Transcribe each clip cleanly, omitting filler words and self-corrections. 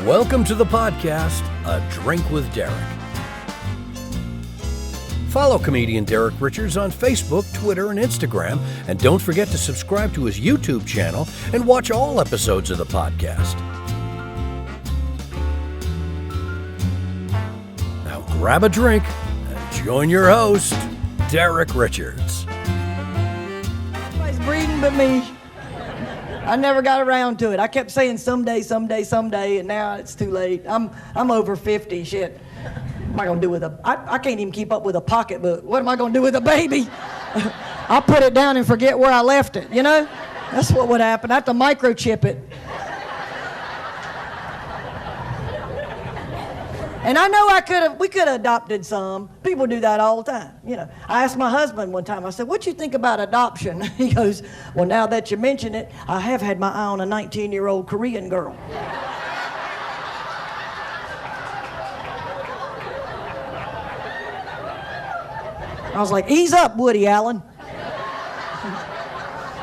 Welcome to the podcast, A Drink with Derek. Follow comedian Derek Richards on Facebook, Twitter, and Instagram, and don't forget to subscribe to his YouTube channel and watch all episodes of the podcast. Now grab a drink and join your host, Derek Richards. Nobody's breeding but me. I never got around to it. I kept saying someday, and now it's too late. I'm over 50. Shit. What am I gonna do with I can't even keep up with a pocketbook. What am I gonna do with a baby? I'll put it down and forget where I left it, you know? That's what would happen. I have to microchip it. And I know we could have adopted some. People do that all the time, you know. I asked my husband one time, I said, what you think about adoption? He goes, well, now that you mention it, I have had my eye on a 19-year-old Korean girl. I was like, ease up, Woody Allen.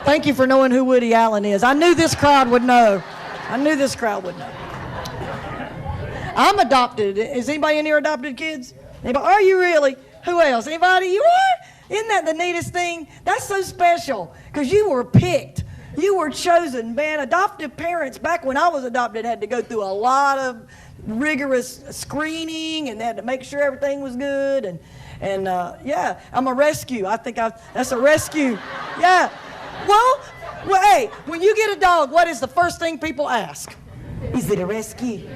Thank you for knowing who Woody Allen is. I knew this crowd would know. I'm adopted. Is anybody in here adopted kids? Anybody? Are you really? Who else? Anybody? You are? Isn't that the neatest thing? That's so special because you were picked. You were chosen. Man, adoptive parents, back when I was adopted, had to go through a lot of rigorous screening and they had to make sure everything was good. And yeah, I'm a rescue. That's a rescue. Yeah. Well, hey, when you get a dog, what is the first thing people ask? Is it a rescue?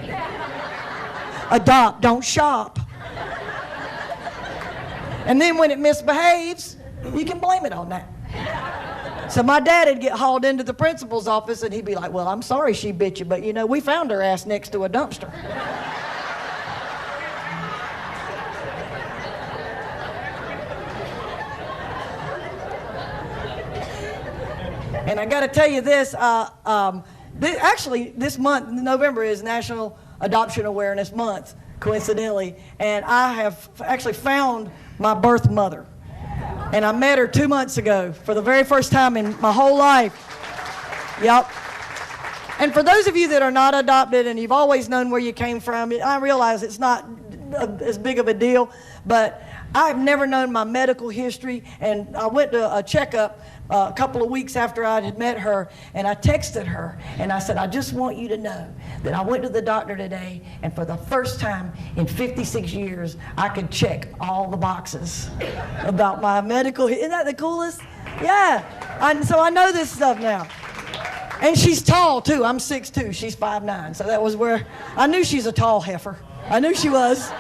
Adopt, don't shop. And then when it misbehaves, you can blame it on that. So my dad would get hauled into the principal's office and he'd be like, well, I'm sorry she bit you, but you know, we found her ass next to a dumpster. And I got to tell you this, actually this month, November, is National Adoption Awareness Month, coincidentally, and I have actually found my birth mother. And I met her 2 months ago for the very first time in my whole life. Yep. And for those of you that are not adopted and you've always known where you came from, I realize it's not as big of a deal, but I've never known my medical history, and I went to a checkup a couple of weeks after I had met her, and I texted her, and I said, I just want you to know that I went to the doctor today, and for the first time in 56 years, I could check all the boxes about my medical. Isn't that the coolest? Yeah. So I know this stuff now. And she's tall, too. I'm 6'2". She's 5'9". So that was where I knew she's a tall heifer. I knew she was.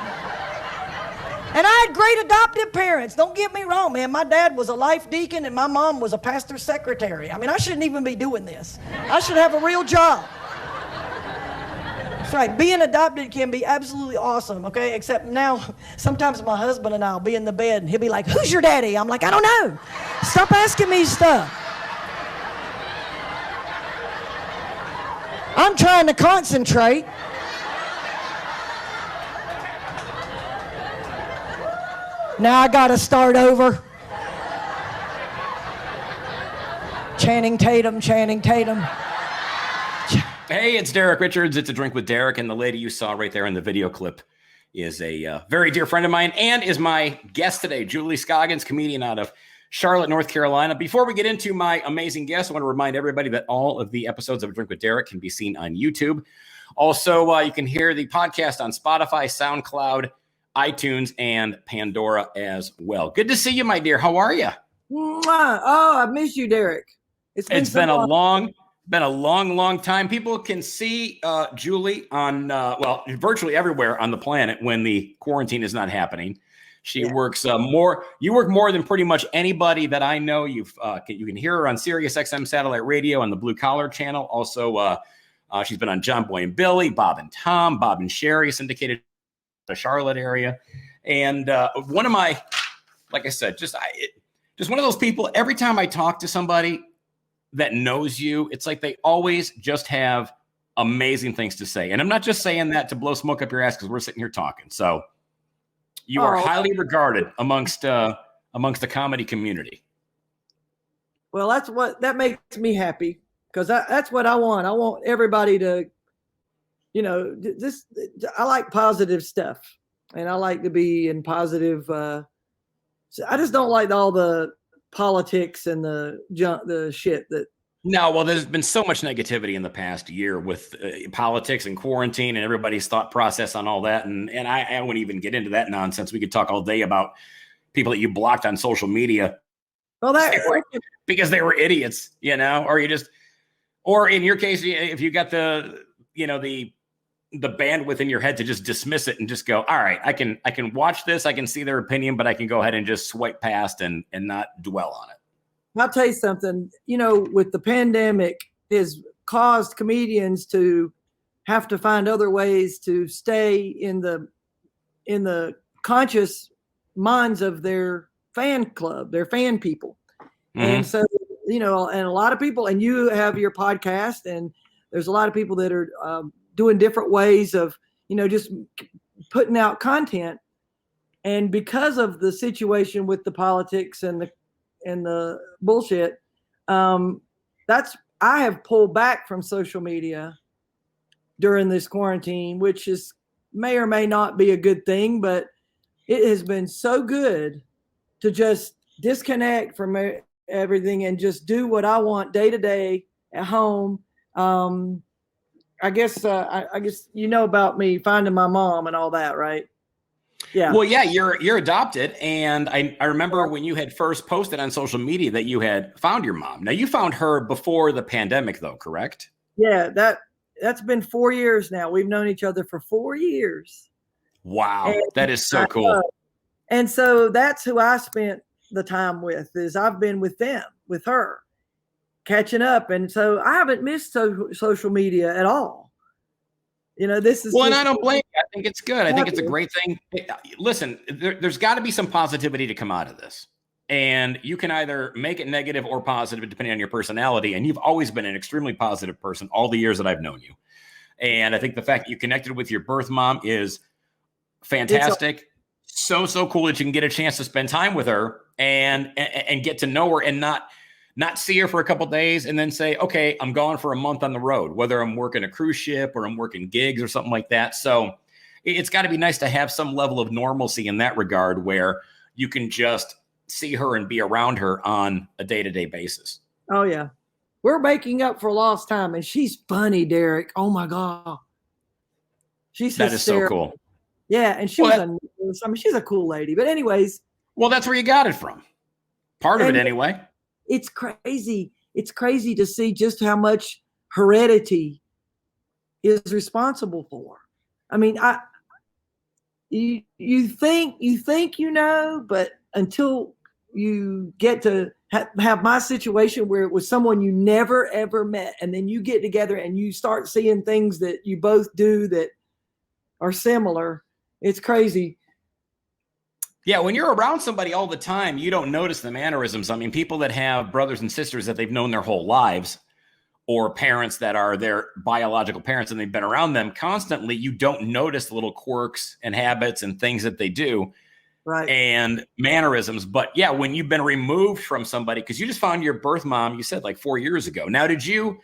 And I had great adoptive parents. Don't get me wrong, man. My dad was a life deacon and my mom was a pastor's secretary. I mean, I shouldn't even be doing this. I should have a real job. That's right. Being adopted can be absolutely awesome, okay? Except now, sometimes my husband and I will be in the bed and he'll be like, who's your daddy? I'm like, I don't know. Stop asking me stuff. I'm trying to concentrate. Now I gotta start over. Channing Tatum. Hey, it's Derek Richards. It's A Drink with Derek, and the lady you saw right there in the video clip is a very dear friend of mine and is my guest today, Julie Scoggins, comedian out of Charlotte, North Carolina. Before we get into my amazing guest, I want to remind everybody that all of the episodes of A Drink with Derek can be seen on YouTube. Also, you can hear the podcast on Spotify, SoundCloud, iTunes, and Pandora as well. Good to see you, my dear. How are you? Oh, I miss you, Derek. It's been a long time. People can see Julie on, virtually everywhere on the planet when the quarantine is not happening. She works more. You work more than pretty much anybody that I know. You can hear her on Sirius XM satellite radio on the Blue Collar channel. Also, she's been on John Boy and Billy, Bob and Tom, Bob and Sherry, syndicated the Charlotte area. And one of my, like I said, just one of those people, every time I talk to somebody that knows you, it's like they always just have amazing things to say. And I'm not just saying that to blow smoke up your ass because we're sitting here talking. So you are highly regarded amongst the comedy community. Well, that makes me happy because that's what I want. I want everybody to this, I like positive stuff, and I like to be in positive. So I just don't like all the politics and the shit that. No, well, there's been so much negativity in the past year with politics and quarantine and everybody's thought process on all that. And I wouldn't even get into that nonsense. We could talk all day about people that you blocked on social media. Well, because they were idiots, or in your case, if you got the bandwidth in your head to just dismiss it and just go, all right, I can watch this, I can see their opinion, but I can go ahead and just swipe past and not dwell on it. I'll tell you something, with the pandemic has caused comedians to have to find other ways to stay in the conscious minds of their fan club, their fan people. Mm-hmm. And so, and a lot of people, and you have your podcast, and there's a lot of people that are doing different ways of, just putting out content. And because of the situation with the politics and the bullshit, I have pulled back from social media during this quarantine, which may or may not be a good thing, but it has been so good to just disconnect from everything and just do what I want day to day at home. I guess about me finding my mom and all that, right? Yeah. Well, yeah, you're adopted, and I remember when you had first posted on social media that you had found your mom. Now, you found her before the pandemic, though, correct? Yeah, that's been 4 years now. We've known each other for 4 years. Wow, that is so cool. And so that's who I spent the time with. Is I've been with her, catching up, and so I haven't missed social media at all. This is and I don't blame you. I think it's good. I think it's a great thing. Listen, there's got to be some positivity to come out of this. And you can either make it negative or positive depending on your personality. And you've always been an extremely positive person all the years that I've known you. And I think the fact that you connected with your birth mom is fantastic. So cool that you can get a chance to spend time with her and get to know her and not see her for a couple of days and then say, okay, I'm gone for a month on the road, whether I'm working a cruise ship or I'm working gigs or something like that. So it's got to be nice to have some level of normalcy in that regard where you can just see her and be around her on a day-to-day basis. Oh, yeah. We're making up for lost time, and she's funny, Derek. Oh, my God. That is so cool. Yeah, and she's a cool lady. But anyways. Well, that's where you got it from. Part of it anyway. It's crazy. It's crazy to see just how much heredity is responsible for. I mean, you think but until you get to have my situation where it was someone you never ever met, and then you get together and you start seeing things that you both do that are similar, it's crazy. Yeah, when you're around somebody all the time, you don't notice the mannerisms. I mean, people that have brothers and sisters that they've known their whole lives, or parents that are their biological parents and they've been around them constantly, you don't notice the little quirks and habits and things that they do, right? And mannerisms. But yeah, when you've been removed from somebody, because you just found your birth mom, you said like 4 years ago. Now, did you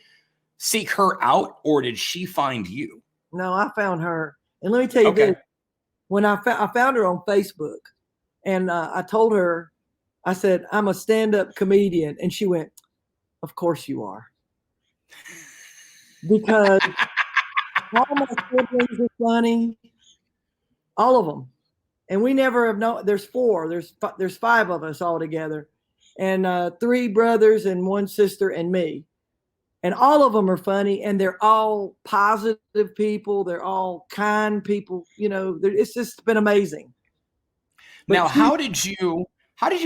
seek her out or did she find you? No, I found her. And let me tell you this, when I found her on Facebook. And I told her, I said, I'm a stand-up comedian. And she went, of course you are. Because all my siblings are funny. All of them. And we never have known, there's 4. There's 5 of us all together. And 3 brothers and 1 sister and me. And all of them are funny. And they're all positive people. They're all kind people. It's just been amazing. Now, how did you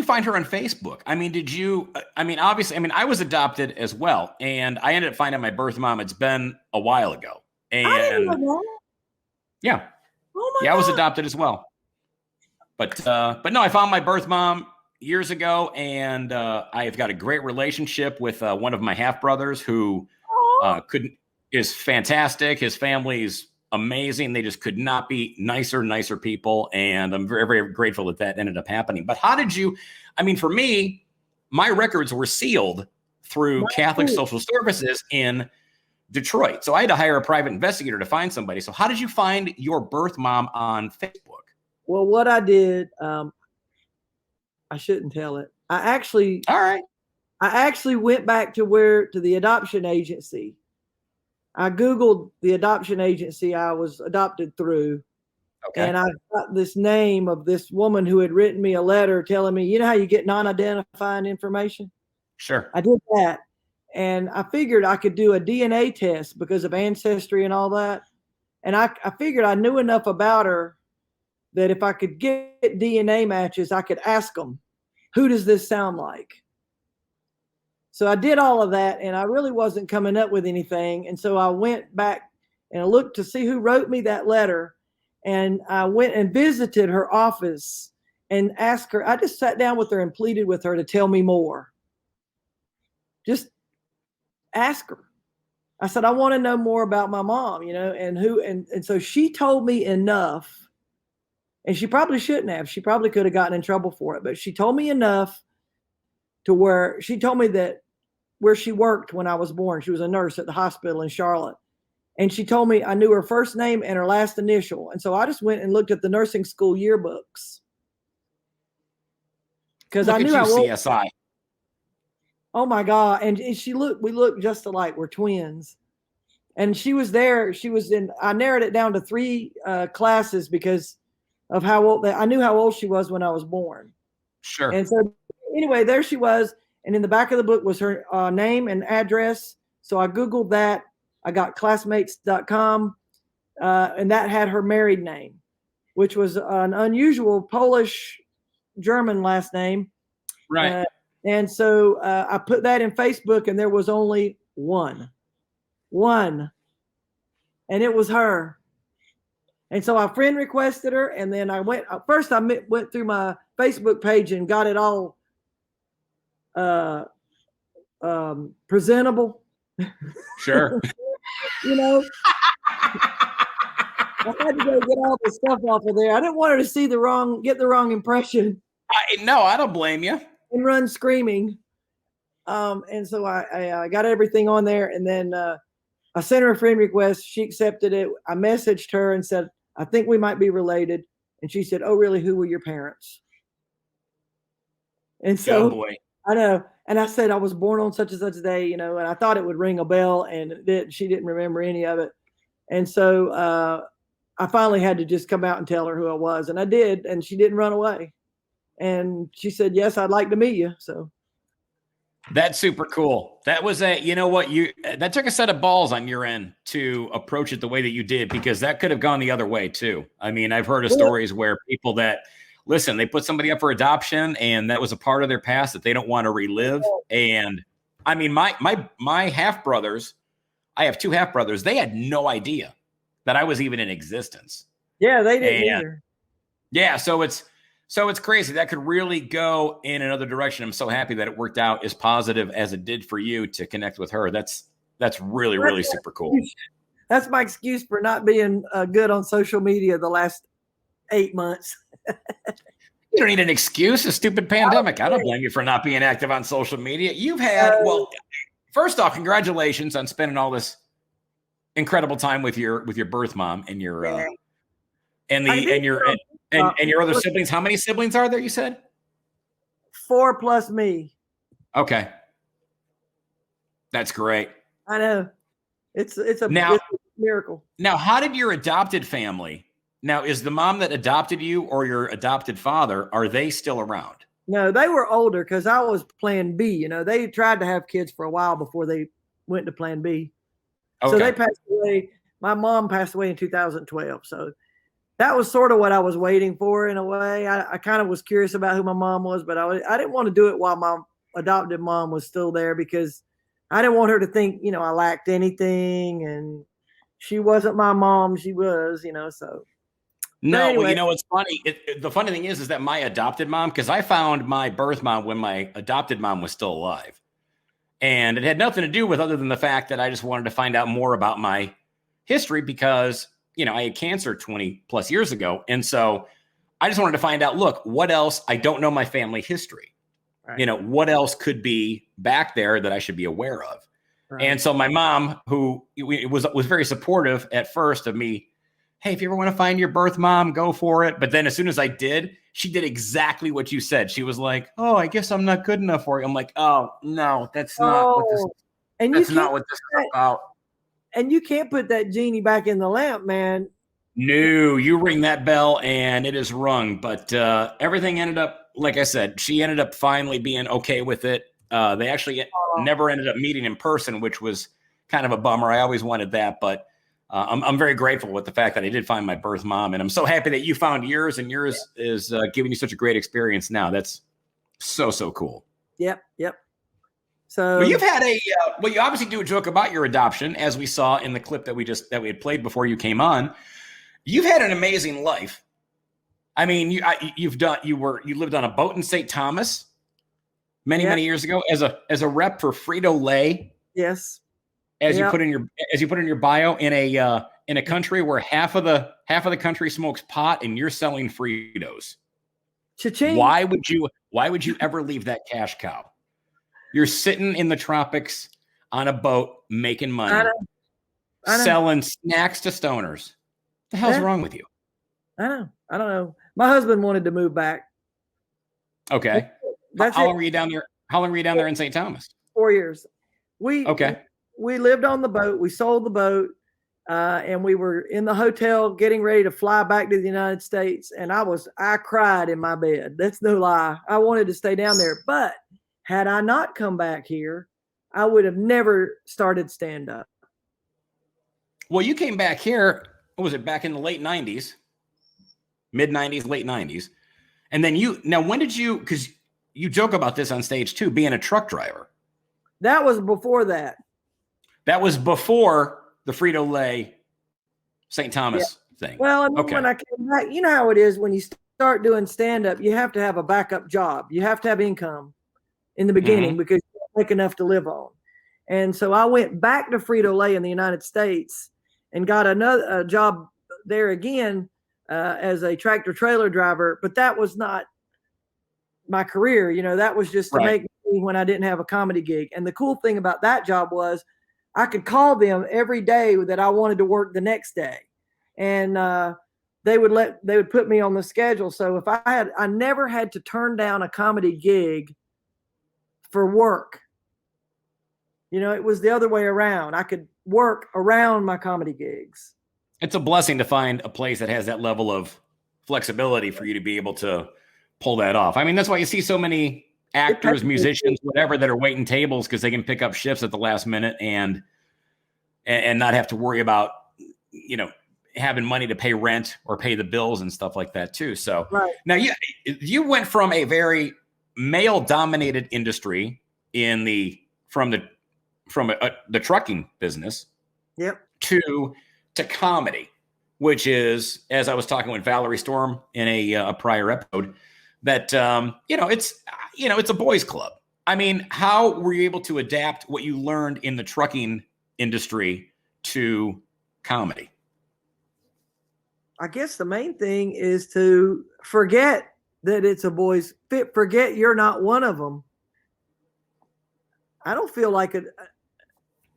find her on Facebook? I mean, obviously, I was adopted as well, and I ended up finding my birth mom. It's been a while ago. And I didn't know that. Yeah. Oh my God. I was God. adopted as well. But no, I found my birth mom years ago, and I've got a great relationship with one of my half brothers who is fantastic. His family's amazing. They just could not be nicer people. And I'm very, very grateful that ended up happening. But how did you, for me, my records were sealed through Catholic Social Services in Detroit. So I had to hire a private investigator to find somebody. So how did you find your birth mom on Facebook? Well, what I did, I shouldn't tell it. All right. I actually went back to the adoption agency. I Googled the adoption agency I was adopted through. Okay. And I got this name of this woman who had written me a letter telling me, you know how you get non-identifying information? Sure. I did that. And I figured I could do a DNA test because of ancestry and all that. And I figured I knew enough about her that if I could get DNA matches, I could ask them, who does this sound like? So I did all of that, and I really wasn't coming up with anything. And so I went back and I looked to see who wrote me that letter. And I went and visited her office and asked her. I just sat down with her and pleaded with her to tell me more. Just ask her. I said, I want to know more about my mom, and so she told me enough. And she probably shouldn't have. She probably could have gotten in trouble for it. But she told me enough to where she told me that where she worked when I was born. She was a nurse at the hospital in Charlotte. And she told me I knew her first name and her last initial. And so I just went and looked at the nursing school yearbooks. Because I knew how old. CSI. Oh my God. And we looked just alike. We're twins. And she was there. I narrowed it down to 3 classes because of how old I knew how old she was when I was born. Sure. And so anyway, there she was. And in the back of the book was her name and address. So I Googled that. I got classmates.com, and that had her married name, which was an unusual Polish German last name. Right. And so I put that in Facebook, and there was only one, and it was her. And so I friend requested her, and then I went through my Facebook page and got it all presentable. Sure. I had to go get all the stuff off of there. I didn't want her to get the wrong impression. No, I don't blame you. And run screaming. And so I got everything on there, and then I sent her a friend request. She accepted it. I messaged her and said, I think we might be related. And she said, oh, really? Who were your parents? And so, oh boy. I know. And I said, I was born on such and such a day, and I thought it would ring a bell, and she didn't remember any of it. And so I finally had to just come out and tell her who I was. And I did. And she didn't run away. And she said, yes, I'd like to meet you. So. That's super cool. That was that took a set of balls on your end to approach it the way that you did, because that could have gone the other way too. I mean, I've heard of stories where people they put somebody up for adoption and that was a part of their past that they don't want to relive. And I mean, my half brothers, I have 2 half brothers. They had no idea that I was even in existence. Yeah, they didn't either. Yeah. So it's crazy. That could really go in another direction. I'm so happy that it worked out as positive as it did for you to connect with her. That's really, really super cool. That's my excuse for not being good on social media the last 8 months. You don't need an excuse. A stupid pandemic. I don't blame you for not being active on social media. You've had, first off, congratulations on spending all this incredible time with your birth mom and your and your other siblings. How many siblings are there, you said? 4 plus me. Okay. That's great. I know. It's a miracle. Now, how did your adopted family, now is the mom that adopted you or your adopted father, are they still around? No, they were older because I was plan B. They tried to have kids for a while before they went to plan B. Okay. So they passed away. My mom passed away in 2012. So that was sort of what I was waiting for in a way. I kind of was curious about who my mom was, but I didn't want to do it while my adopted mom was still there because I didn't want her to think, I lacked anything, and she wasn't my mom. She was, so. No, anyway. Well, it's funny. The funny thing is that my adopted mom, because I found my birth mom when my adopted mom was still alive. And it had nothing to do with other than the fact that I just wanted to find out more about my history because, I had cancer 20 plus years ago. And so I just wanted to find out, look, what else? I don't know my family history. Right. What else could be back there that I should be aware of? Right. And so my mom, who was very supportive at first of me, hey, if you ever want to find your birth mom, go for it. But then as soon as I did, she did exactly what you said. She was like, oh, I guess I'm not good enough for you. I'm like, oh, no, that's not what this is about. And you can't put that genie back in the lamp, man. No, you ring that bell and it is rung. But everything ended up, like I said, she ended up finally being okay with it. They actually never ended up meeting in person, which was kind of a bummer. I always wanted that, but I'm very grateful with the fact that I did find my birth mom, and I'm so happy that you found yours, and yours is giving you such a great experience now. That's so cool. Yep. So well, you've had you obviously do a joke about your adoption, as we saw in the clip that we had played before you came on. You've had an amazing life. I mean, you lived on a boat in St. Thomas many years ago as a rep for Frito-Lay. Yes. As you put in your bio, in a country where half of the country smokes pot and you're selling Fritos. Cha-ching. Why would you ever leave that cash cow? You're sitting in the tropics on a boat making money, I know. selling snacks to stoners. The hell's wrong with you? I don't know. My husband wanted to move back. Okay. How long were you down there? How long were you down there in St. Thomas? 4 years. We lived on the boat. We sold the boat, and we were in the hotel getting ready to fly back to the United States. And I cried in my bed. That's no lie. I wanted to stay down there, but had I not come back here, I would have never started stand up. Well, you came back here. What was it, back in the late 90s, mid 90s, late 90s? And then when did you, because you joke about this on stage too, being a truck driver. That was before that. That was before the Frito-Lay St. Thomas thing. Well, when I came back, you know how it is when you start doing stand-up, you have to have a backup job. You have to have income in the beginning because you don't make enough to live on. And so I went back to Frito-Lay in the United States and got a job there again as a tractor trailer driver. But that was not my career. You know, that was just to make money when I didn't have a comedy gig. And the cool thing about that job was I could call them every day that I wanted to work the next day. And they would put me on the schedule. So if I never had to turn down a comedy gig for work. You know, it was the other way around. I could work around my comedy gigs. It's a blessing to find a place that has that level of flexibility for you to be able to pull that off. I mean, that's why you see so many actors, musicians, whatever, that are waiting tables because they can pick up shifts at the last minute and not have to worry about, you know, having money to pay rent or pay the bills and stuff like that too. So now you went from a very male dominated industry from the trucking business to comedy, which is, as I was talking with Valerie Storm in a prior episode, that it's a boys club. I mean, how were you able to adapt what you learned in the trucking industry to comedy? I guess the main thing is to forget that it's a boys fit. Forget you're not one of them. I don't feel like it.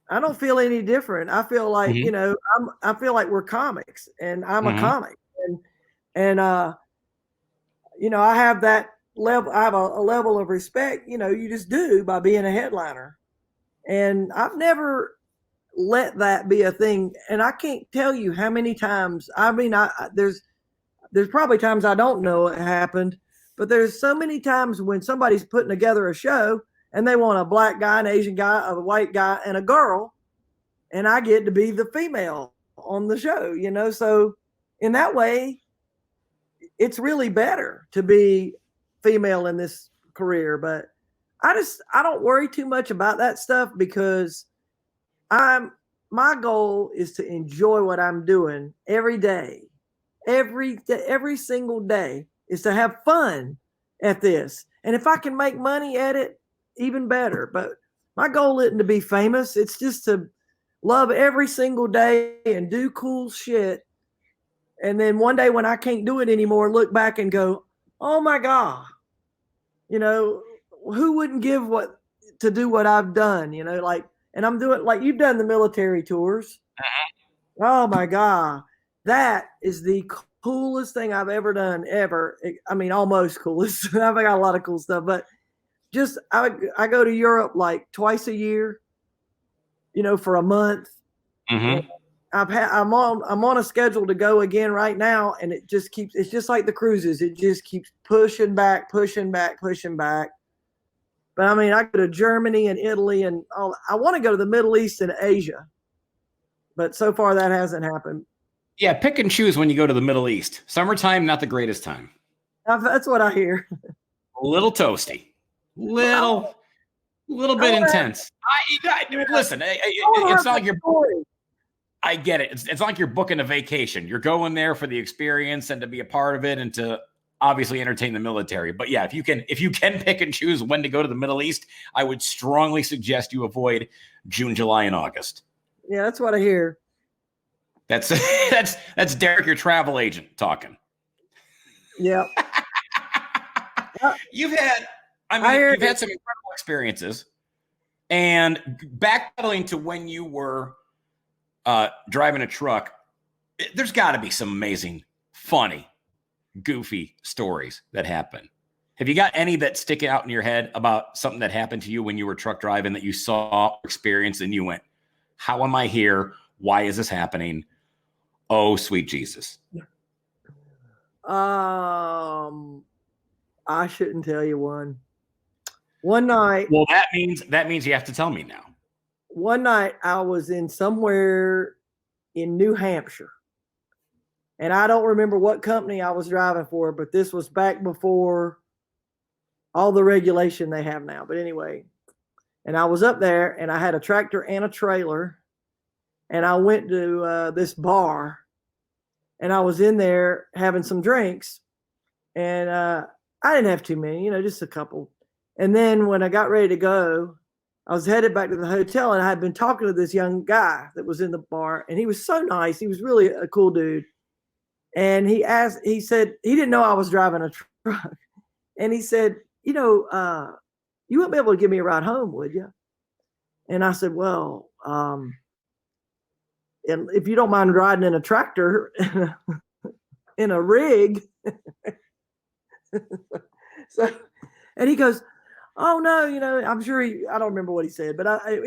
I don't feel any different. I feel like, you know, I feel like we're comics and I'm a comic and you know, I have that level. I have a level of respect, you know, you just do by being a headliner. And I've never let that be a thing. And I can't tell you how many times, I mean, there's probably times I don't know it happened, but there's so many times when somebody's putting together a show and they want a black guy, an Asian guy, a white guy, and a girl, and I get to be the female on the show, you know? So in that way, it's really better to be female in this career. But I don't worry too much about that stuff because my goal is to enjoy what I'm doing every day. Every single day is to have fun at this. And if I can make money at it, even better. But my goal isn't to be famous. It's just to love every single day and do cool shit. And then one day when I can't do it anymore, look back and go, oh my God, you know, who wouldn't give to do what I've done? You know, like and I'm doing like you've done the military tours. Oh my God. That is the coolest thing I've ever done, ever. I mean, almost coolest. I've got a lot of cool stuff, but just I go to Europe like twice a year, for a month. Mm-hmm. I'm on a schedule to go again right now, and it's just like the cruises. It just keeps pushing back. But I mean, I go to Germany and Italy and all. I want to go to the Middle East and Asia, but so far that hasn't happened. Yeah, pick and choose when you go to the Middle East. Summertime, not the greatest time. That's what I hear. A little toasty, little bit intense. Listen, it's not like you're. I get it. It's not like you're booking a vacation. You're going there for the experience and to be a part of it and to obviously entertain the military. But yeah, if you can pick and choose when to go to the Middle East, I would strongly suggest you avoid June, July, and August. Yeah, that's what I hear. That's Derek, your travel agent, talking. Yeah. You've had some incredible experiences, and backpedaling to when you were driving a truck, there's got to be some amazing, funny, goofy stories that happen. Have you got any that stick out in your head about something that happened to you when you were truck driving that you saw or experienced and you went, how am I here? Why is this happening? Oh, sweet Jesus. I shouldn't tell you one. One night. Well, that means you have to tell me now. One night I was in somewhere in New Hampshire, and I don't remember what company I was driving for, but this was back before all the regulation they have now. But anyway, and I was up there and I had a tractor and a trailer, and I went to this bar, and I was in there having some drinks, and I didn't have too many, just a couple. And then when I got ready to go, I was headed back to the hotel, and I had been talking to this young guy that was in the bar, and he was so nice. He was really a cool dude. And he said, he didn't know I was driving a truck. And he said, you wouldn't be able to give me a ride home, would you? And I said, well, and if you don't mind riding in a tractor in a rig. And he goes, oh no, I'm sure I don't remember what he said, but I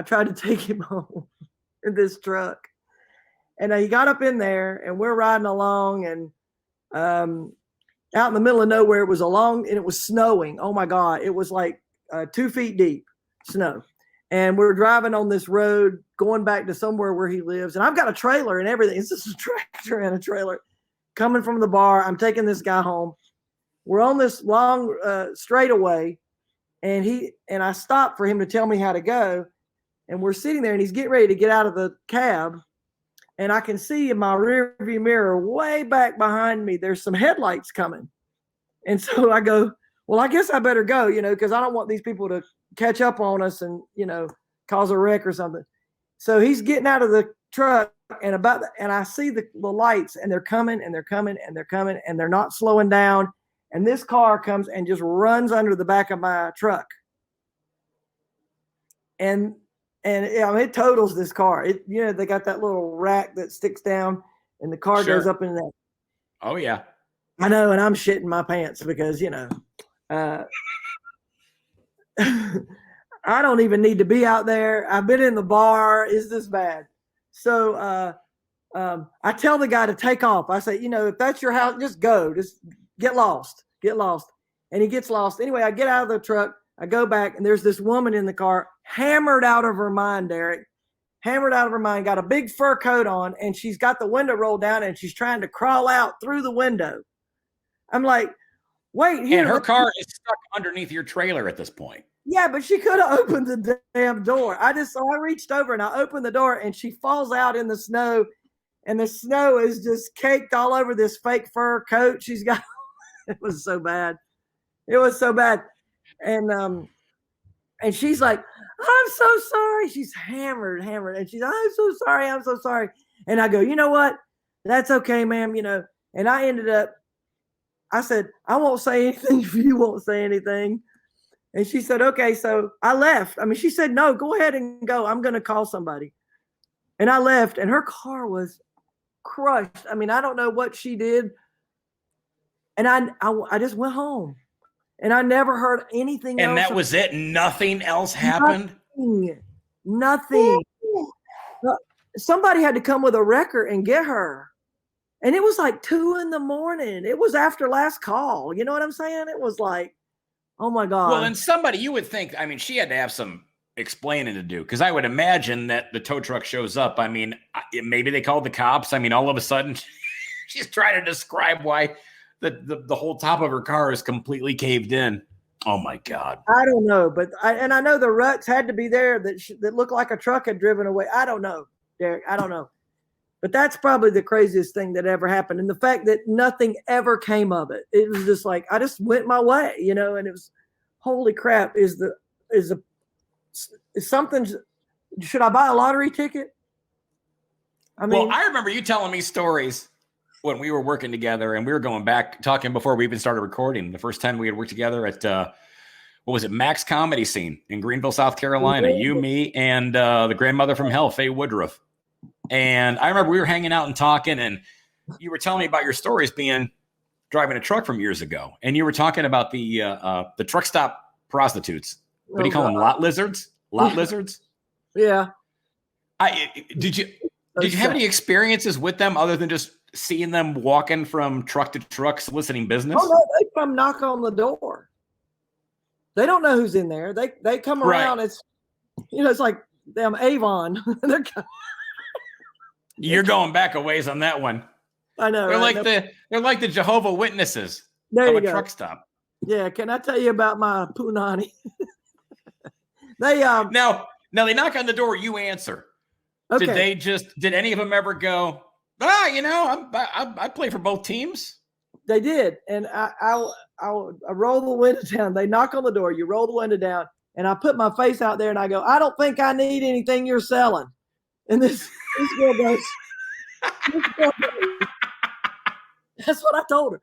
tried to take him home in this truck, and he got up in there, and we're riding along, and out in the middle of nowhere, it was snowing. Oh my God. It was like 2 feet deep snow. And we're driving on this road going back to somewhere where he lives. And I've got a trailer and everything. It's just a tractor and a trailer coming from the bar. I'm taking this guy home. We're on this long straightaway, and I stopped for him to tell me how to go. And we're sitting there, and he's getting ready to get out of the cab. And I can see in my rearview mirror way back behind me, there's some headlights coming. And so I go, well, I guess I better go, because I don't want these people to catch up on us and, cause a wreck or something. So he's getting out of the truck, and I see the lights, and they're coming and they're coming and they're coming, and they're not slowing down. And this car comes and just runs under the back of my truck. And it totals this car. They got that little rack that sticks down, and the car goes up in there. Oh yeah, I know, and I'm shitting my pants because I don't even need to be out there. I've been in the bar. Is this bad? So I tell the guy to take off. I say, if that's your house, just go. Just get lost. And he gets lost. Anyway, I get out of the truck. I go back, and there's this woman in the car, hammered out of her mind, Derek. Hammered out of her mind, got a big fur coat on, and she's got the window rolled down, and she's trying to crawl out through the window. I'm like, wait. Here, and her car is stuck underneath your trailer at this point. Yeah, but she could have opened the damn door. I reached over, and I opened the door, and she falls out in the snow, and the snow is just caked all over this fake fur coat she's got. It was so bad. And she's like, I'm so sorry. She's hammered. And she's, I'm so sorry. And I go, you know what? That's okay, ma'am. And I ended up, I said, I won't say anything if you won't say anything. And she said, okay. So I left. I mean, she said, no, go ahead and go. I'm going to call somebody. And I left, and her car was crushed. I mean, I don't know what she did. And I just went home, and I never heard anything else. And that was it? Nothing else happened? Nothing. Somebody had to come with a wrecker and get her. And it was like 2 a.m. It was after last call. You know what I'm saying? It was like, oh my God. Well, and somebody, you would think, I mean, she had to have some explaining to do, because I would imagine that the tow truck shows up. I mean, maybe they called the cops. I mean, all of a sudden she's trying to describe why the whole top of her car is completely caved in. Oh my God. I don't know, but I know the ruts had to be there that looked like a truck had driven away. I don't know, Derek. I don't know. But that's probably the craziest thing that ever happened. And the fact that nothing ever came of it. It was just like, I just went my way, you know, and it was, holy crap, is something, should I buy a lottery ticket? I mean, well, I remember you telling me stories when we were working together, and we were going back, talking before we even started recording. The first time we had worked together at, what was it, Max Comedy Scene in Greenville, South Carolina. You, me, and the grandmother from hell, Faye Woodruff. And I remember we were hanging out and talking, and you were telling me about your stories driving a truck from years ago. And you were talking about the truck stop prostitutes. What do you call them? Lot lizards? Lot lizards? Yeah. Did you have any experiences with them other than just seeing them walking from truck to truck soliciting business? Oh, no, they come knock on the door. They don't know who's in there. They come around. Right. It's, you know, it's like them Avon. You're going back a ways on that one. I know. They're like the Jehovah Witnesses of a truck stop. Yeah, can I tell you about my punani? Now they knock on the door, you answer. Okay. Did any of them ever go, you know, I play for both teams? They did. And I roll the window down. They knock on the door, you roll the window down, and I put my face out there and I go, I don't think I need anything you're selling. And this girl goes, that's what I told her.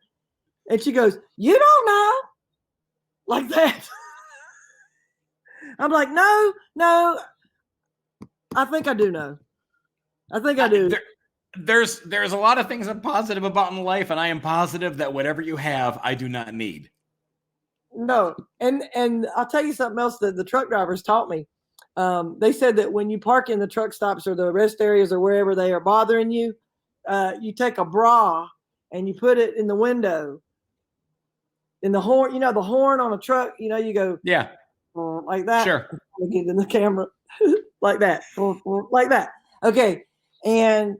And she goes, you don't know? Like that. I'm like, no. I think I do know. I think I do. There's a lot of things I'm positive about in life, and I am positive that whatever you have, I do not need. No. And I'll tell you something else that the truck drivers taught me. They said that when you park in the truck stops or the rest areas or wherever they are bothering you, you take a bra and you put it in the window. In the horn, you know, the horn on a truck, you know, you go, yeah, like that. Sure. Get in the camera, like that, like that. Okay. And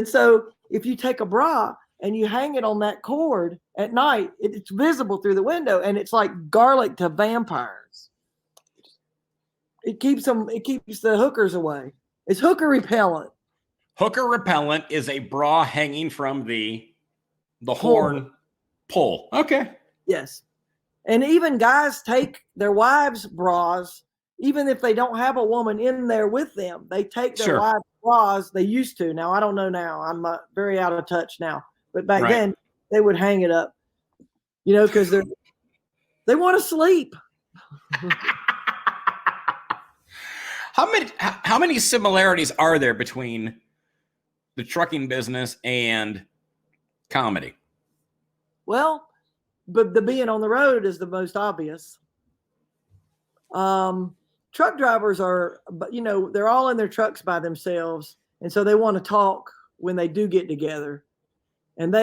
so if you take a bra and you hang it on that cord at night, it's visible through the window, and it's like garlic to vampires. It keeps the hookers away. It's hooker repellent. Hooker repellent is a bra hanging from the horn pull. Okay. Yes. And even guys take their wives' bras, even if they don't have a woman in there with them. They take their wives' bras. They used to. Now, I don't know now. I'm very out of touch now. But back then, they would hang it up, you know, because they want to sleep. How many similarities are there between the trucking business and comedy? Well, but the being on the road is the most obvious. Truck drivers are, you know, they're all in their trucks by themselves, and so they want to talk when they do get together, and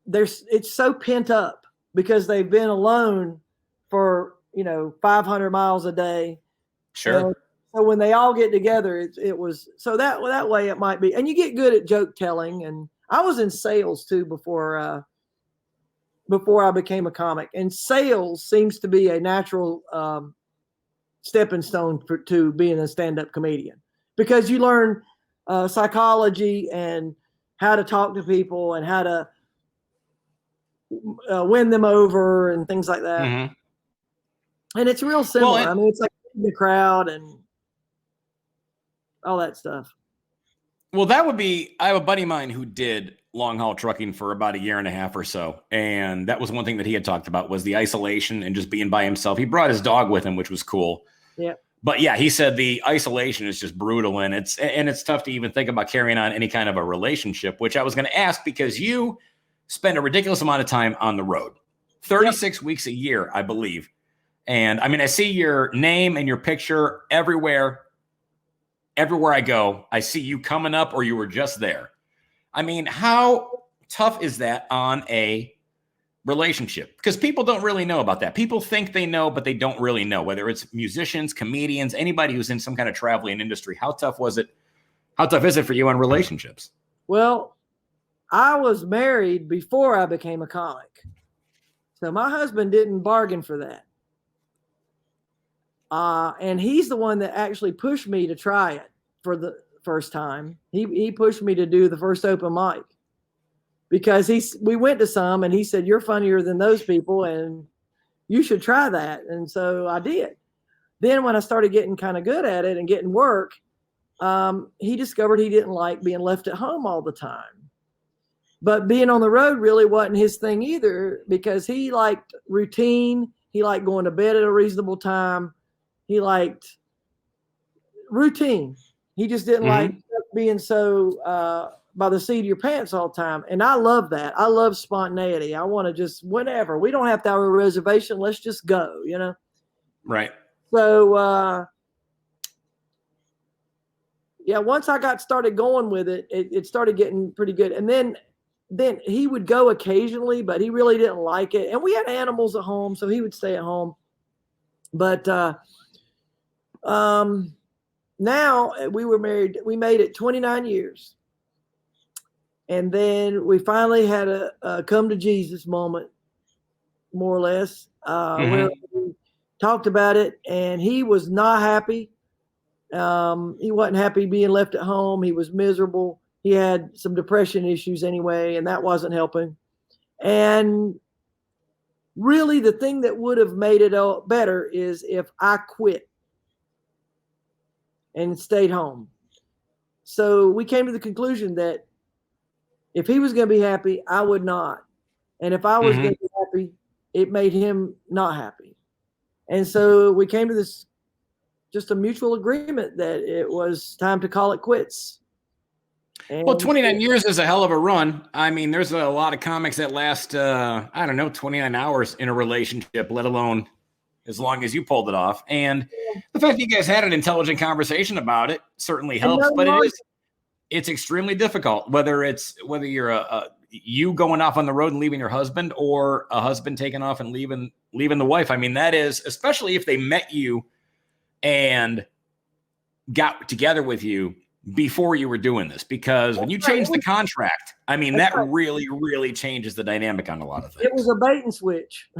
it's so pent up because they've been alone for, you know, 500 miles a day. Sure. So when they all get together, it was so that way it might be, and you get good at joke telling. And I was in sales too before I became a comic, and sales seems to be a natural stepping stone to being a stand-up comedian, because you learn psychology and how to talk to people and how to win them over and things like that. Mm-hmm. And it's real similar. I mean, it's like the crowd and all that stuff. Well, that would be, I have a buddy of mine who did long haul trucking for about a year and a half or so. And that was one thing that he had talked about was the isolation and just being by himself. He brought his dog with him, which was cool. Yeah. But yeah, he said the isolation is just brutal. And it's tough to even think about carrying on any kind of a relationship, which I was going to ask because you spend a ridiculous amount of time on the road, 36 weeks a year, I believe. And I mean, I see your name and your picture everywhere. Everywhere I go, I see you coming up or you were just there. I mean, how tough is that on a relationship? Because people don't really know about that. People think they know, but they don't really know, whether it's musicians, comedians, anybody who's in some kind of traveling industry. How tough was it? How tough is it for you on relationships? Well, I was married before I became a comic. So my husband didn't bargain for that. And he's the one that actually pushed me to try it for the first time. He pushed me to do the first open mic because we went to some and he said, "You're funnier than those people and you should try that." And so I did. Then when I started getting kind of good at it and getting work, he discovered he didn't like being left at home all the time. But being on the road really wasn't his thing either because he liked routine. He liked going to bed at a reasonable time. He liked routine. He just didn't like being so by the seat of your pants all the time. And I love that. I love spontaneity. I want to just whenever. We don't have to have a reservation. Let's just go, you know? Right. So, yeah, once I got started going with it, it started getting pretty good. And then he would go occasionally, but he really didn't like it. And we had animals at home, so he would stay at home. But now we were married. We made it 29 years. And then we finally had a come to Jesus moment, more or less, where we talked about it. And he was not happy. He wasn't happy being left at home. He was miserable. He had some depression issues anyway, and that wasn't helping. And really the thing that would have made it better is if I quit and stayed home. So we came to the conclusion that if he was going to be happy, I would not. And if I was going to be happy, it made him not happy. And so we came to this just a mutual agreement that it was time to call it quits. And well, 29 years is a hell of a run. I mean, there's a lot of comics that last, 29 hours in a relationship, let alone as long as you pulled it off. And the fact that you guys had an intelligent conversation about it certainly helps, but it's extremely difficult, whether you're you going off on the road and leaving your husband or a husband taking off and leaving the wife. I mean, that is, especially if they met you and got together with you before you were doing this, because when you change the contract, I mean, that really, really changes the dynamic on a lot of things. It was a bait and switch.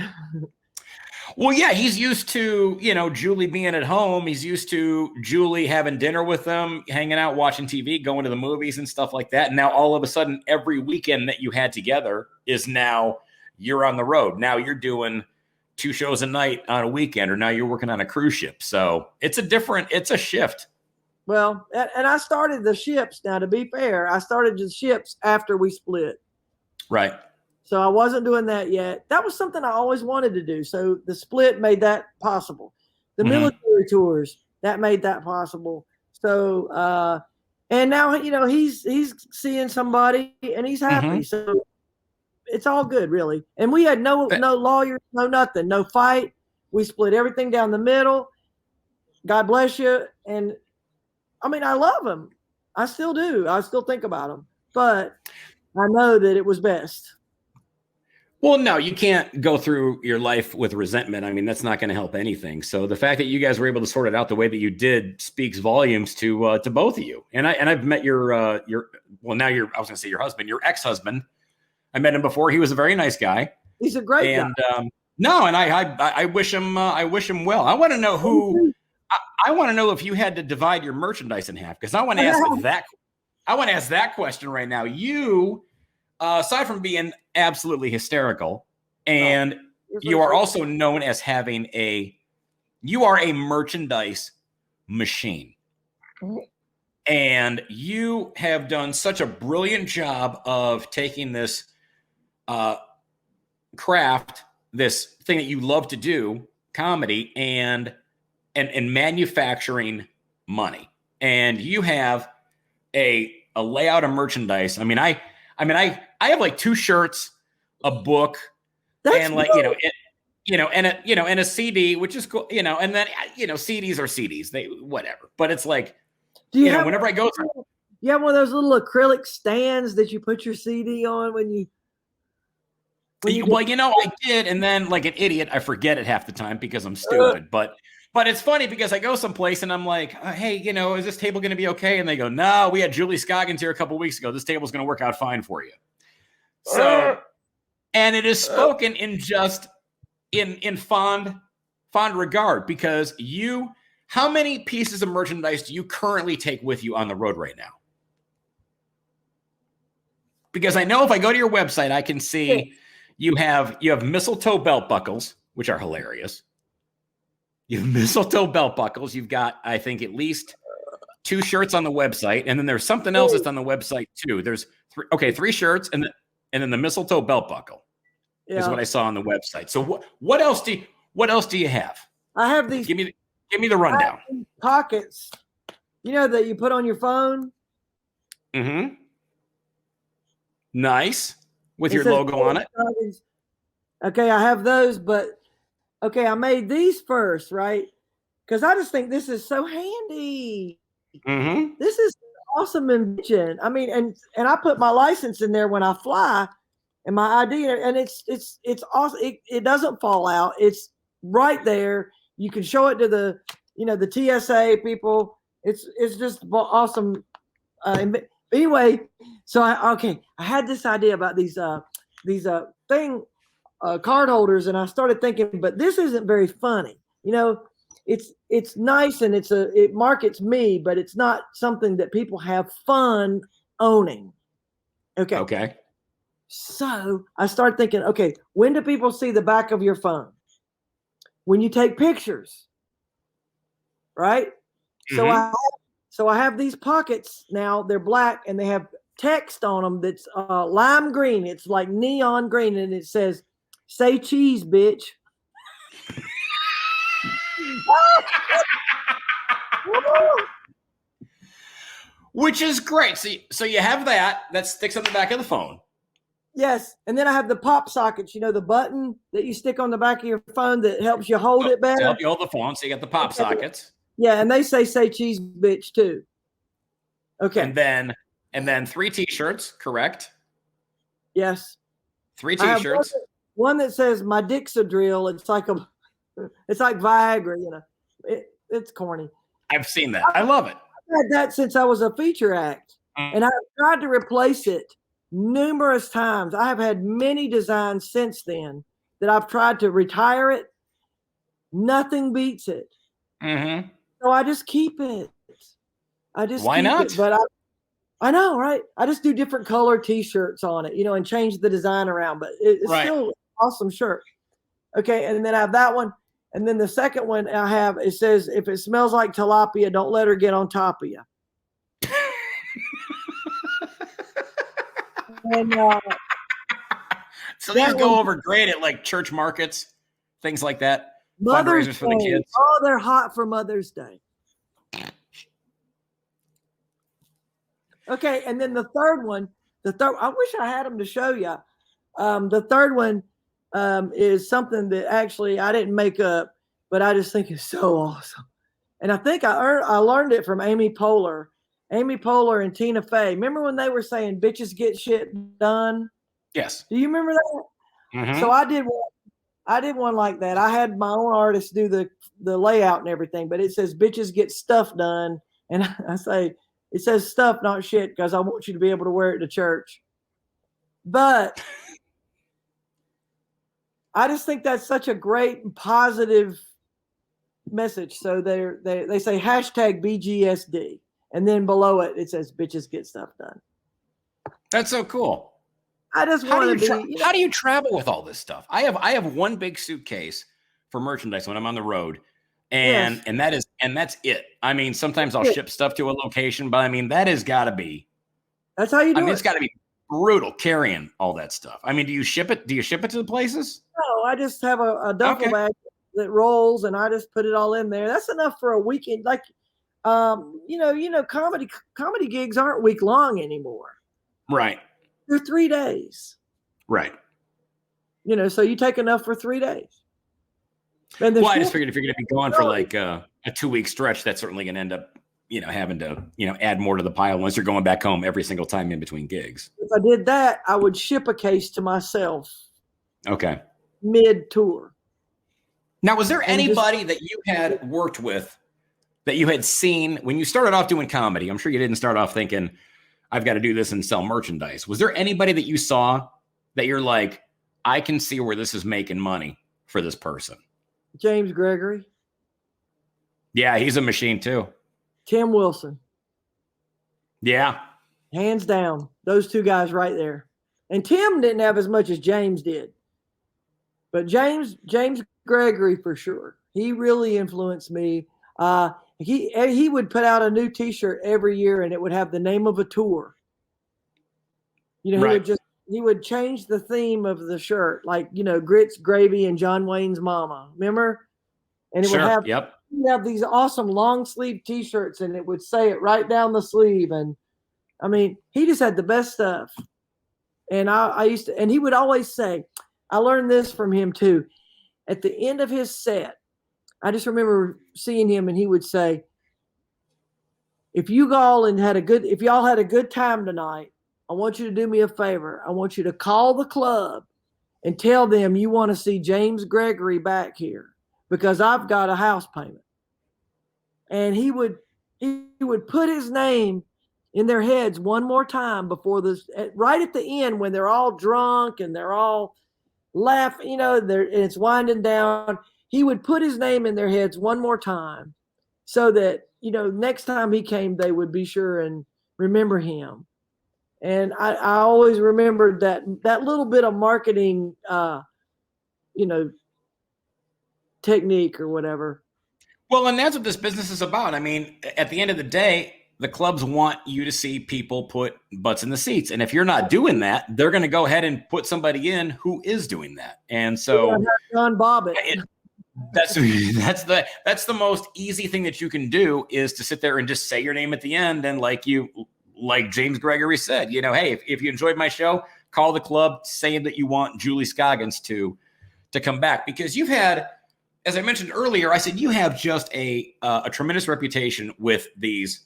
Well, yeah, he's used to, Julie being at home. He's used to Julie having dinner with them, hanging out, watching TV, going to the movies and stuff like that. And now all of a sudden, every weekend that you had together is now you're on the road. Now you're doing 2 shows a night on a weekend, or now you're working on a cruise ship. So it's a shift. Well, and I started the ships. Now, to be fair, I started the ships after we split. Right. So I wasn't doing that yet. That was something I always wanted to do. So the split made that possible. The military tours, that made that possible. So, and now, he's seeing somebody and he's happy. So it's all good, really. And we had no lawyers, no nothing, no fight. We split everything down the middle. God bless you. And I mean, I love him. I still do. I still think about him. But I know that it was best. Well, no, you can't go through your life with resentment. I mean, that's not going to help anything. So the fact that you guys were able to sort it out the way that you did speaks volumes to both of you. And I've met your I was going to say your husband, your ex-husband. I met him before. He was a very nice guy. He's a great guy. And I wish him well. I want to know who. I want to know if you had to divide your merchandise in half, because I want to ask that. I want to ask that question right now. You, aside from being absolutely hysterical, and you are also known as having you are a merchandise machine. And you have done such a brilliant job of taking this craft, this thing that you love to do, comedy, and manufacturing money. And you have a layout of merchandise. I mean, I have like 2 shirts, a book, and like, and a CD, which is cool, and then, CDs are CDs, they, whatever. But it's like, whenever I go through. You have one of those little acrylic stands that you put your CD on when you I did, and then like an idiot, I forget it half the time because I'm stupid. But it's funny because I go someplace and I'm like, hey, is this table going to be okay? And they go, no, we had Julie Scoggins here a couple weeks ago. This table's going to work out fine for you. So, and it is spoken in just in fond regard, because how many pieces of merchandise do you currently take with you on the road right now? Because I know if I go to your website, I can see you have mistletoe belt buckles, which are hilarious. You have mistletoe belt buckles. You've got, I think, at least 2 shirts on the website, and then there's something else that's on the website too. There's 3 shirts, and then the mistletoe belt buckle is what I saw on the website. So what else do you have? I have these. Give me the rundown. Pockets, that you put on your phone. Mm-hmm. Nice. With your logo on it. Okay, I have those, but okay, I made these first, right? Because I just think this is so handy. Mm-hmm. This is an awesome invention. I mean, and I put my license in there when I fly, and my ID, and it's awesome. It doesn't fall out. It's right there. You can show it to the the TSA people. It's just awesome. Anyway, so I had this idea about these card holders, and I started thinking, but this isn't very funny. It's nice, and it markets me, but it's not something that people have fun owning. Okay. So I started thinking, okay, when do people see the back of your phone? When you take pictures, right? Mm-hmm. So I have these pockets now. They're black, and they have text on them that's lime green. It's like neon green, and it says, "Say cheese, bitch." Which is great. So you have that sticks on the back of the phone. Yes, and then I have the pop sockets. The button that you stick on the back of your phone that helps you hold it better. To help you hold the phone, so you got the pop sockets. Yeah, and they say cheese, bitch, too. Okay. And then 3 T-shirts, correct? Yes. 3 T-shirts. One that says "My dick's a drill." It's like Viagra. It's corny. I've seen that. I love it. I've had that since I was a feature act, and I've tried to replace it numerous times. I have had many designs since then that I've tried to retire it. Nothing beats it. Mm-hmm. So I just keep it. Why not? But I know, right? I just do different color T-shirts on it, and change the design around. But it's still an awesome shirt. Okay, and then I have that one. And then the second one I have, it says, "If it smells like tilapia, don't let her get on top of you." And so these go over great at like church markets, things like that. Mother's Fundraisers for the kids. Oh, they're hot for Mother's Day. Okay, and then the third one, I wish I had them to show you. The third one is something that actually I didn't make up, but I just think is so awesome. And I think I learned it from Amy Poehler and Tina Fey. Remember when they were saying "bitches get shit done"? Yes. Do you remember that? Mm-hmm. So I did one like that. I had my own artist do the layout and everything, but it says "bitches get stuff done," and I say it says stuff, not shit, because I want you to be able to wear it to church. But I just think that's such a great and positive message. So they say #BGSD, and then below it says "bitches get stuff done." That's so cool. I just want to be. How do you travel with all this stuff? I have one big suitcase for merchandise when I'm on the road And that's it. I mean, sometimes I'll ship stuff to a location, but I mean, that has got to be. That's how you do it. It's got to be brutal carrying all that stuff. I meyou ship it? Do you ship it to the places? No, I just have a duffel bag that rolls, and I just put it all in there. That's enough for a weekend. Like, comedy gigs aren't week long anymore. Right. They're 3 days. Right. So you take enough for 3 days. And I just figured if you're going to be gone for like a 2-week stretch, that's certainly going to end up, having to, add more to the pile once you're going back home every single time in between gigs. If I did that, I would ship a case to myself. Okay. Mid-tour. Now, was there anybody that you had worked with that you had seen when you started off doing comedy? I'm sure you didn't start off thinking, I've got to do this and sell merchandise. Was there anybody that you saw that you're like, I can see where this is making money for this person? James Gregory. Yeah, he's a machine too. Tim Wilson. Yeah. Hands down. Those two guys right there. And Tim didn't have as much as James did. But James Gregory for sure. He really influenced me. He would put out a new T-shirt every year, and it would have the name of a tour. Right. He would change the theme of the shirt, like Grits, Gravy, and John Wayne's Mama. Remember? And it would have these awesome long sleeve T-shirts, and it would say it right down the sleeve. And I mean, he just had the best stuff. And and he would always say, I learned this from him too. At the end of his set, I just remember seeing him, and he would say, if y'all had a good time tonight, I want you to do me a favor. I want you to call the club and tell them you want to see James Gregory back here because I've got a house payment. And he would put his name in their heads one more time before this, right at the end when they're all drunk and they're all laughing, and it's winding down. He would put his name in their heads one more time so that, next time he came, they would be sure and remember him. And I always remembered that little bit of marketing, technique or whatever. Well, and that's what this business is about. I mean, at the end of the day, the clubs want you to see people put butts in the seats. And if you're not doing that, they're going to go ahead and put somebody in who is doing that. And so John Bobbitt. That's the most easy thing that you can do is to sit there and just say your name at the end. And like James Gregory said, hey, if you enjoyed my show, call the club saying that you want Julie Scoggins to come back, because you've had, as I mentioned earlier, I said you have just a tremendous reputation with these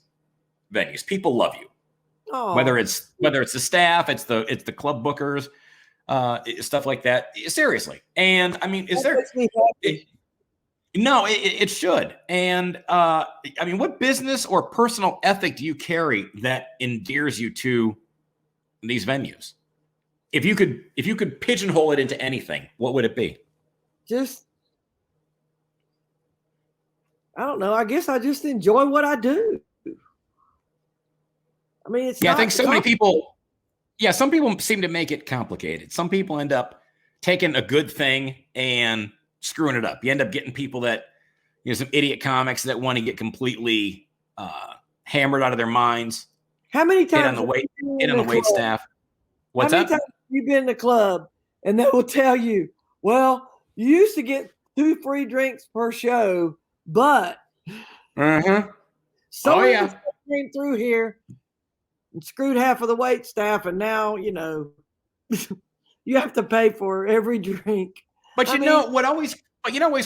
venues. People love you. Oh. Whether it's the staff, it's the club bookers, stuff like that. Seriously. And I mean, it should. And what business or personal ethic do you carry that endears you to these venues? If you could pigeonhole it into anything, what would it be? I don't know. I guess I just enjoy what I do. I mean, I think so many people. Yeah, some people seem to make it complicated. Some people end up taking a good thing and screwing it up. You end up getting people that, some idiot comics that want to get completely hammered out of their minds. How many times hit on the wait staff? What's that? How many times have you been in the club and they will tell you, well, you used to get 2 free drinks per show, but someone came through here and screwed half of the wait staff, and now you have to pay for every drink. But what always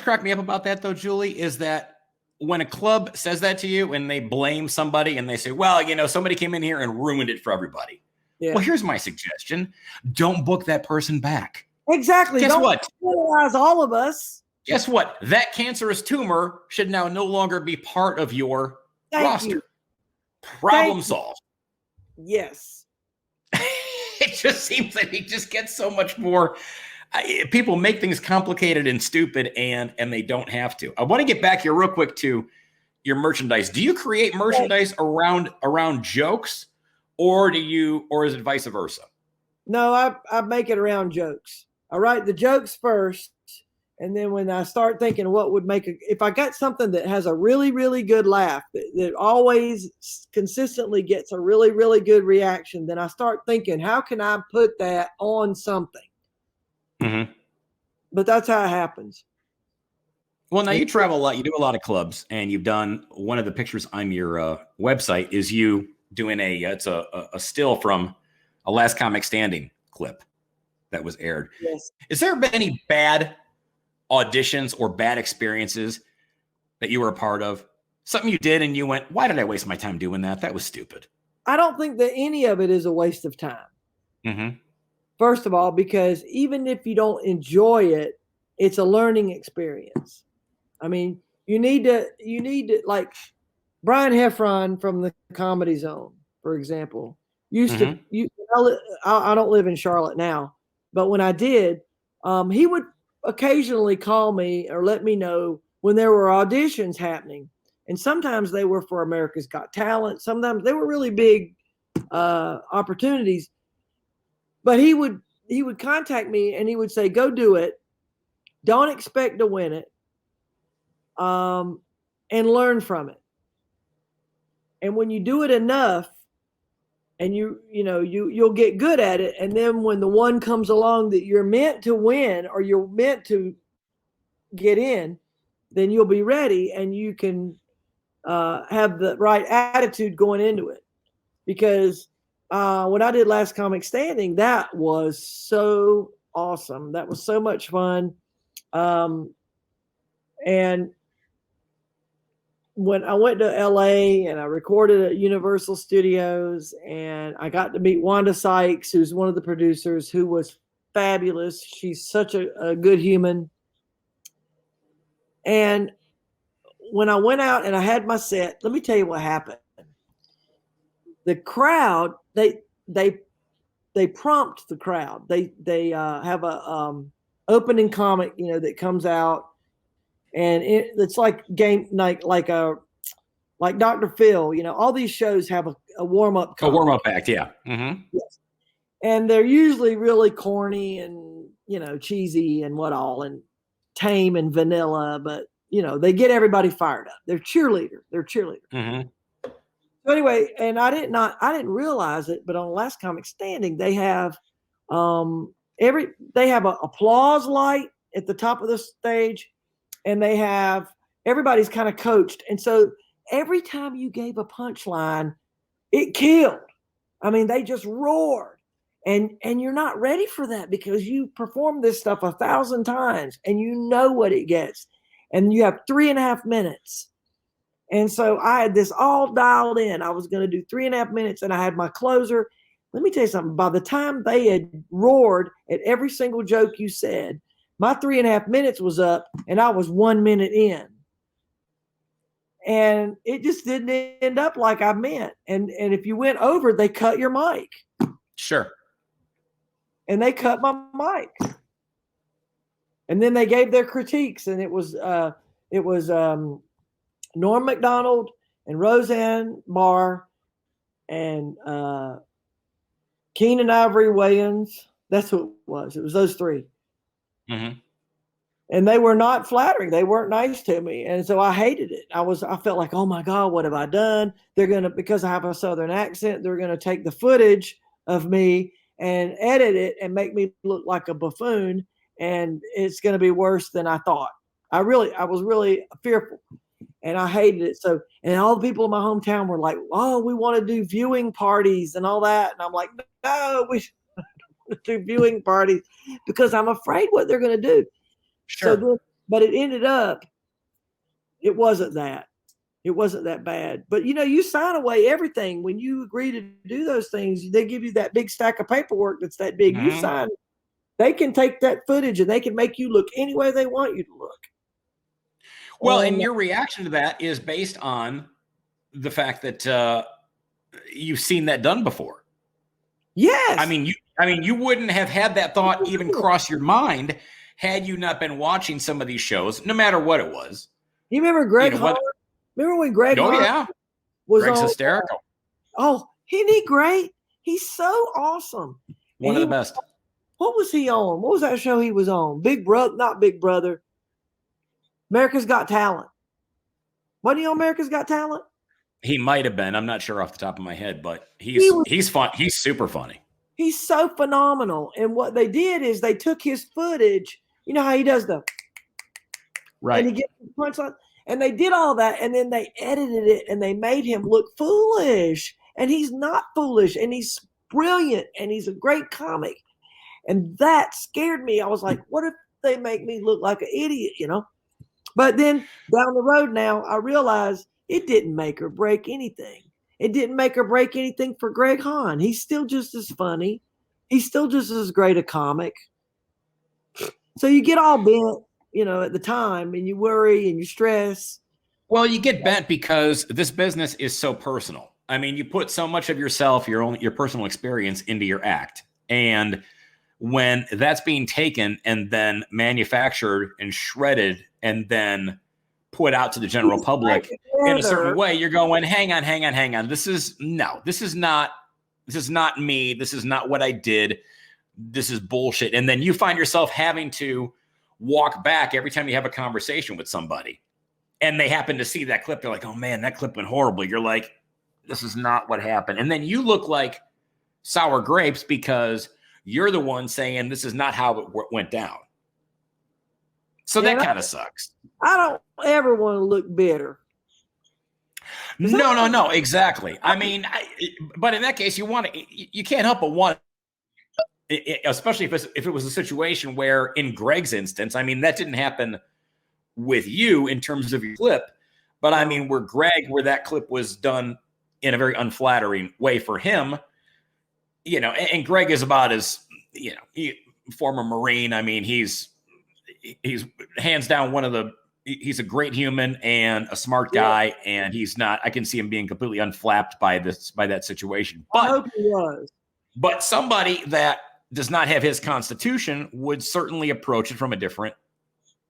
cracked me up about that though, Julie, is that when a club says that to you and they blame somebody and they say, well, somebody came in here and ruined it for everybody. Yeah. Well, here's my suggestion: don't book that person back. Exactly. Guess what? Penalize all of us. Guess what? That cancerous tumor should now no longer be part of your roster. Problem solved. Yes. It just seems that he just gets so much more. People make things complicated and stupid, and they don't have to. I want to get back here real quick to your merchandise. Do you create merchandise around jokes, or is it vice versa? No, I make it around jokes. I write the jokes first, And then when I start thinking what would make if I got something that has a really, really good laugh, that always consistently gets a really, really good reaction, then I start thinking, how can I put that on something? Mm-hmm. But that's how it happens. Well, now you travel a lot. You do a lot of clubs, and you've done one of the pictures on your website is you doing it's a still from a Last Comic Standing clip that was aired. Yes. Has there been any bad auditions or bad experiences that you were a part of? Something you did and you went, why did I waste my time doing that? That was stupid. I don't think that any of it is a waste of time. Mm-hmm. First of all, because even if you don't enjoy it, it's a learning experience. I mean, you need to like Brian Heffron from the Comedy Zone, for example, used to, I don't live in Charlotte now, but when I did, he would occasionally call me or let me know when there were auditions happening. And sometimes they were for America's Got Talent. Sometimes they were really big opportunities. But he would contact me and he would say, go do it. Don't expect to win it. And learn from it. And when you do it enough and you'll get good at it. And then when the one comes along that you're meant to win or you're meant to get in, then you'll be ready and you can have the right attitude going into it. Because when I did Last Comic Standing, that was so awesome. That was so much fun. And when I went to LA and I recorded at Universal Studios, and I got to meet Wanda Sykes, who's one of the producers, who was fabulous. She's such a good human. And when I went out and I had my set, let me tell you what happened. The crowd, they prompt the crowd. They have a opening comic, that comes out, and it's like game night, like Dr. Phil. All these shows have a warm up. A warm up act, yeah. Mm-hmm. Yes. And they're usually really corny and cheesy and what all, and tame and vanilla, but they get everybody fired up. They're cheerleader. Mm-hmm. So anyway, and I didn't realize it, but on Last Comic Standing, they have they have an applause light at the top of the stage, and they have everybody's kind of coached. And so every time you gave a punchline, it killed. I mean, they just roared. And you're not ready for that because you performed this stuff 1,000 times and you know what it gets. And you have 3.5 minutes. And so I had this all dialed in. I was going to do 3.5 minutes and I had my closer. Let me tell you something. By the time they had roared at every single joke you said, my 3.5 minutes was up and I was 1 minute in. And it just didn't end up like I meant. And if you went over, they cut your mic. Sure. And they cut my mic. And then they gave their critiques, and it was Norm Macdonald and Roseanne Barr and Keenan Ivory Wayans. That's who it was. It was those three. Mm-hmm. And they were not flattering. They weren't nice to me. And so I hated it. I felt like, oh my God, what have I done? Because I have a Southern accent, they're going to take the footage of me and edit it and make me look like a buffoon. And it's going to be worse than I thought. I was really fearful and I hated it. So, and all the people in my hometown were like, oh, we want to do viewing parties and all that. And I'm like, no, we should do viewing parties because I'm afraid what they're going to do. Sure. So but it ended up, it wasn't that bad. But you sign away everything. When you agree to do those things, they give you that big stack of paperwork that's that big. Mm-hmm. You sign it. They can take that footage and they can make you look any way they want you to look. Well, and your reaction to that is based on the fact that you've seen that done before. Yes. I mean, you wouldn't have had that thought even cross your mind had you not been watching some of these shows, no matter what it was. You remember Greg Hart? Remember when Greg Hart was Greg's hysterical. Isn't he great? He's so awesome. One of the best. What was he on? What was that show he was on? Big Brother, not Big Brother. America's Got Talent. Wasn't he on America's Got Talent? He might have been. I'm not sure off the top of my head, but he's fun. He's super funny. He's so phenomenal. And what they did is they took his footage. You know how he does the right, and he gets the punchline, and they did all that, and then they edited it, and they made him look foolish, and he's not foolish, and he's brilliant, and he's a great comic, and that scared me. I was like, what if they make me look like an idiot, you know? But then down the road now, I realized it didn't make or break anything. It didn't make or break anything for Greg Hahn. He's still just as funny. He's still just as great a comic. So you get all bent, you know, at the time, and you worry and you stress. Well, you get bent because this business is so personal. I mean, you put so much of yourself, your personal experience into your act. And when that's being taken and then manufactured and shredded and then put out to the general public in a certain way, you're going, hang on. This is not me. This is not what I did. This is bullshit. And then you find yourself having to walk back every time you have a conversation with somebody and they happen to see that clip. They're like, oh man, that clip went horribly. You're like, this is not what happened. And then you look like sour grapes because you're the one saying this is not how it went down. So that kind of sucks. I don't ever want to look bitter. No, exactly. I mean, but in that case, you can't help but want, especially if it was a situation where, in Greg's instance, I mean, that didn't happen with you in terms of your clip, but I mean, where that clip was done in a very unflattering way for him, you know, and Greg is about as, you know, former Marine. I mean, he's hands down he's a great human and a smart guy, and I can see him being completely unflapped by that situation. But I hope he was. But somebody that does not have his constitution would certainly approach it from a different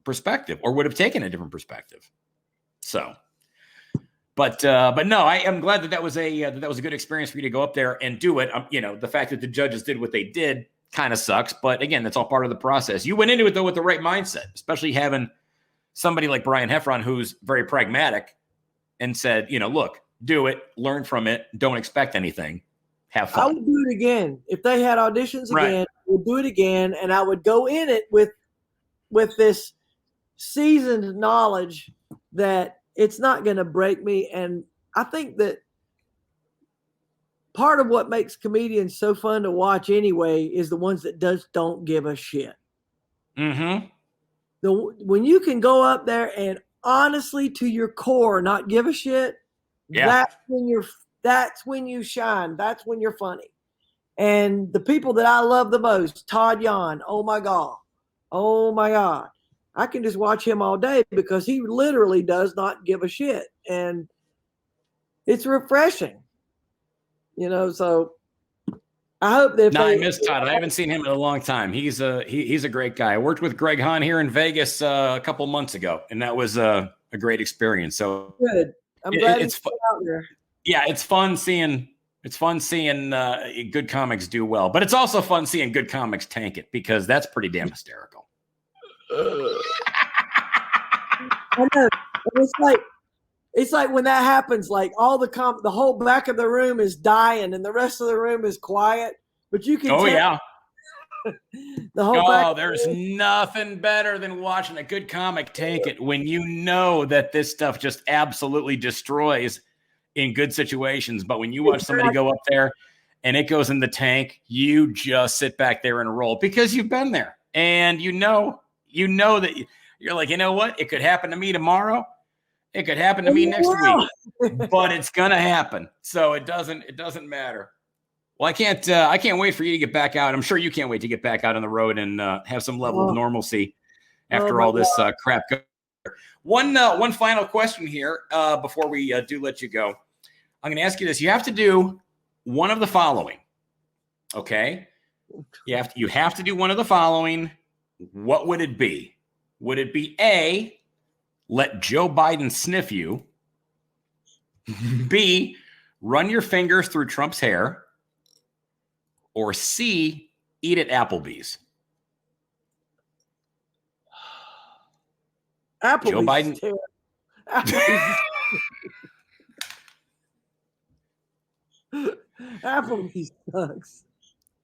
perspective, or would have taken a different perspective. So, but no, I am glad that was a good experience for you to go up there and do it. You know, the fact that the judges did what they did kind of sucks, but again, that's all part of the process. You went into it though with the right mindset, especially having somebody like Brian Heffron, who's very pragmatic and said, you know, look, do it, learn from it, don't expect anything, have fun. I would do it again. If they had auditions again, I would do it again, and I would go in it with this seasoned knowledge that it's not going to break me. And I think that part of what makes comedians so fun to watch anyway is the ones that don't give a shit. Mm-hmm. When you can go up there and honestly to your core not give a shit, that's when you shine. That's when you're funny. And the people that I love the most, Todd Yon, oh my God. I can just watch him all day because he literally does not give a shit. And it's refreshing. You know, so I hope that. I miss Todd. I haven't seen him in a long time. He's a great guy. I worked with Greg Hahn here in Vegas a couple months ago, and that was a great experience. So good. I'm glad it's out there. Yeah, it's fun seeing good comics do well, but it's also fun seeing good comics tank it because that's pretty damn hysterical. I know. It's like when that happens, like all the whole back of the room is dying and the rest of the room is quiet. But you can yeah. The whole there's nothing better than watching a good comic tank it when you know that this stuff just absolutely destroys in good situations. But when you watch somebody go up there and it goes in the tank, you just sit back there and roll because you've been there and you know that you're like, you know what? It could happen to me tomorrow. It could happen to me next week, but it's going to happen. So it doesn't matter. Well, I can't wait for you to get back out. I'm sure you can't wait to get back out on the road and have some level of normalcy after all this crap. One final question here before we do let you go. I'm going to ask you this. You have to do one of the following. Okay. You have to do one of the following. What would it be? Would it be A, let Joe Biden sniff you? B, run your fingers through Trump's hair? Or C, eat at Applebee's? Joe Biden. Applebee's sucks.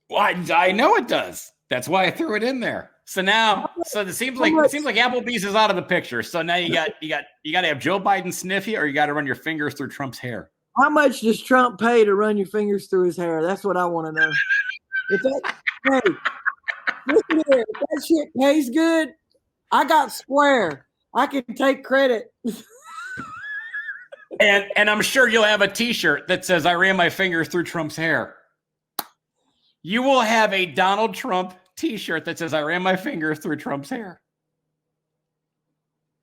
Well, I know it does. That's why I threw it in there. So now, it seems like Applebee's is out of the picture. So now you got to have Joe Biden sniff you, or you got to run your fingers through Trump's hair. How much does Trump pay to run your fingers through his hair? That's what I want to know. Hey, listen here. If that shit pays good, I got Square. I can take credit. And I'm sure you'll have a T-shirt that says, "I ran my fingers through Trump's hair." You will have a Donald Trump T-shirt that says, "I ran my fingers through Trump's hair."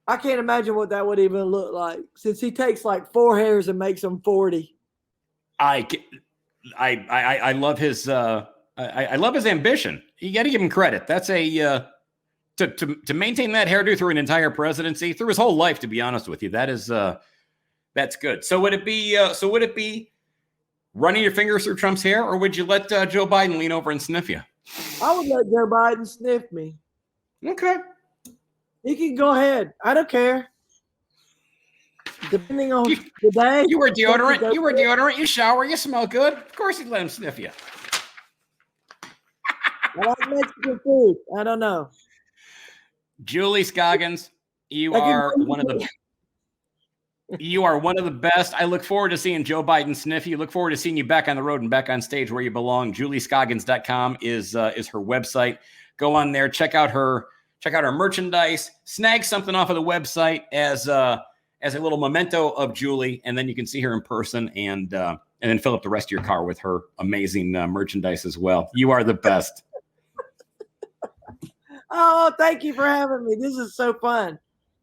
I can't imagine what that would even look like, since he takes like 4 hairs and makes them 40. I love his I love his ambition. You got to give him credit. That's a to maintain that hairdo through an entire presidency, through his whole life. To be honest with you, that is that's good. So would it be running your fingers through Trump's hair, or would you let Joe Biden lean over and sniff you? I would let Joe Biden sniff me. Okay. He can go ahead. I don't care. Depending on the day. You wear deodorant. You wear deodorant. You shower. You smell good. Of course he'd let him sniff you. I like Mexican food. I don't know. Julie Scoggins, you are one of the best. I look forward to seeing Joe Biden sniff you. Look forward to seeing you back on the road and back on stage where you belong. JulieScoggins.com is her website. Go on there, check out her merchandise, snag something off of the website as a little memento of Julie, and then you can see her in person and then fill up the rest of your car with her amazing merchandise as well. You are the best. Oh, thank you for having me. This is so fun.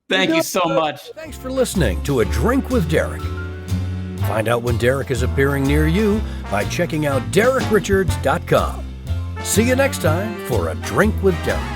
Thank you so much. Thanks for listening to A Drink with Derek. Find out when Derek is appearing near you by checking out DerekRichards.com. See you next time for A Drink with Derek.